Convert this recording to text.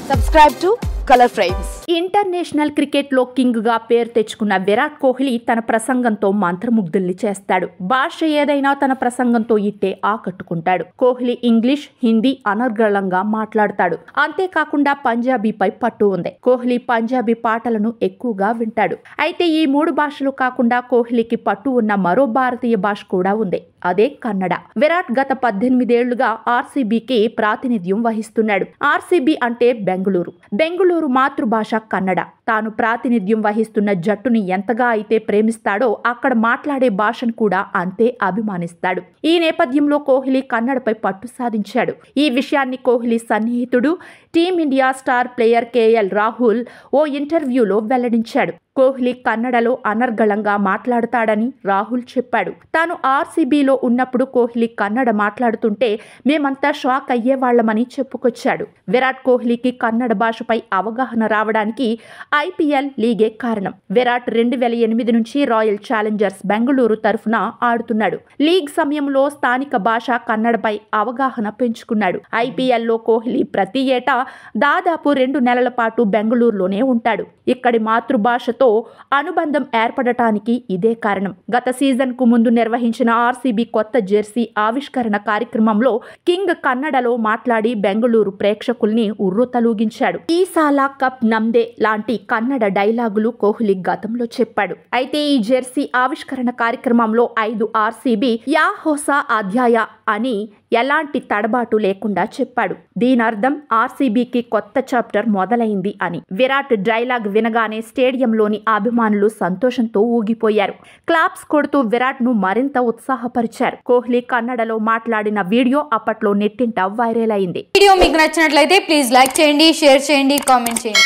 Subscribe to Color Frames. International క్రికెట్లో king గా పేరు తెచ్చుకున్న విరాట్ కోహ్లీ తన ప్రసంగంతో మంత్రముగ్ధుల్ని చేస్తాడు. భాష ఏదైనా తన ప్రసంగంతో ఇట్టే ఆకట్టుకుంటాడు. కోహ్లీ ఇంగ్లీష్, హిందీ అనర్గళంగా మాట్లాడతాడు. అంతేకాకుండా పంజాబీపై పట్టు ఉంది. కోహ్లీ పంజాబీ పాటలను ఎక్కువగా వింటాడు. అయితే ఈ 3 భాషలు కాకుండా కోహ్లీకి పట్టు ఉన్న మరో భారతీయ భాష కూడా ఉంది. అదే కన్నడ. విరాట్ గత 18 ఏళ్లుగా ఆర్సీబీకి ప్రాతినిధ్యం వహిస్తున్నాడు. ఆర్సీబీ అంటే బెంగుళూరు మాతృభాష కన్నడ. తాను ప్రాతినిధ్యం వహిస్తున్న జట్టుని ఎంతగా అయితే ప్రేమిస్తాడో అక్కడ మాట్లాడే భాషను కూడా అంతే అభిమానిస్తాడు. ఈ నేపథ్యంలో కోహ్లీ కన్నడపై పట్టు సాధించాడు. ఈ విషయాన్ని కోహ్లీ సన్నిహితుడు team India star player KL Rahul ఓ ఇంటర్వ్యూలో వెల్లడించాడు. కోహ్లీ కన్నడలో అనర్గళంగా మాట్లాడతాడని రాహుల్ చెప్పాడు. తాను ఆర్సీబీలో ఉన్నప్పుడు కోహ్లీ కన్నడ మాట్లాడుతుంటే మేమంతా షాక్ అయ్యేవాళ్లమని చెప్పుకొచ్చాడు. విరాట్ కోహ్లీకి కన్నడ భాషపై అవగాహన రావడానికి ఐపీఎల్ లీగే కారణం. విరాట్ 2008 నుంచి రాయల్ ఛాలెంజర్స్ బెంగళూరు తరఫున ఆడుతున్నాడు. లీగ్ సమయంలో స్థానిక భాష కన్నడపై అవగాహన పెంచుకున్నాడు. ఐపీఎల్లో కోహ్లీ ప్రతి ఏటా దాదాపు 2 నెలల పాటు బెంగళూరులోనే ఉంటాడు. ఇక్కడి మాతృభాషతో అనుబంధం ఏర్పడటానికి ఇదే కారణం. గత సీజన్ కు ముందు నిర్వహించిన ఆర్సీబీ కొత్త జెర్సీ ఆవిష్కరణ కార్యక్రమంలో కింగ్ కన్నడలో మాట్లాడి బెంగళూరు ప్రేక్షకుల్ని ఉర్రూతలూగించాడు. ఈ సాలా కప్ నమ్దే లాంటి కన్నడ డైలాగులు కోహ్లీ గతంలో చెప్పాడు. అయితే ఈ జెర్సీ ఆవిష్కరణ కార్యక్రమంలో 5 ఆర్సీబీ యా హోసా అధ్యాయ అని ఎలాంటి తడబాటు లేకుండా చెప్పాడు. దీనర్థం ఆర్సీబీకి కొత్త చాప్టర్ మొదలైంది అని. విరాట్ డైలాగ్ వినగానే స్టేడియంలోని అభిమానులు సంతోషంతో ఊగిపోయారు. క్లాప్స్ కొడుతూ విరాట్ ను మరింత ఉత్సాహపరిచారు. కోహ్లీ కన్నడలో మాట్లాడిన వీడియో అప్పట్లో నెట్టింట వైరల్ అయింది. వీడియో మీకు నచ్చినట్లయితే ప్లీజ్ లైక్ చేయండి, షేర్ చేయండి, కామెంట్ చేయండి.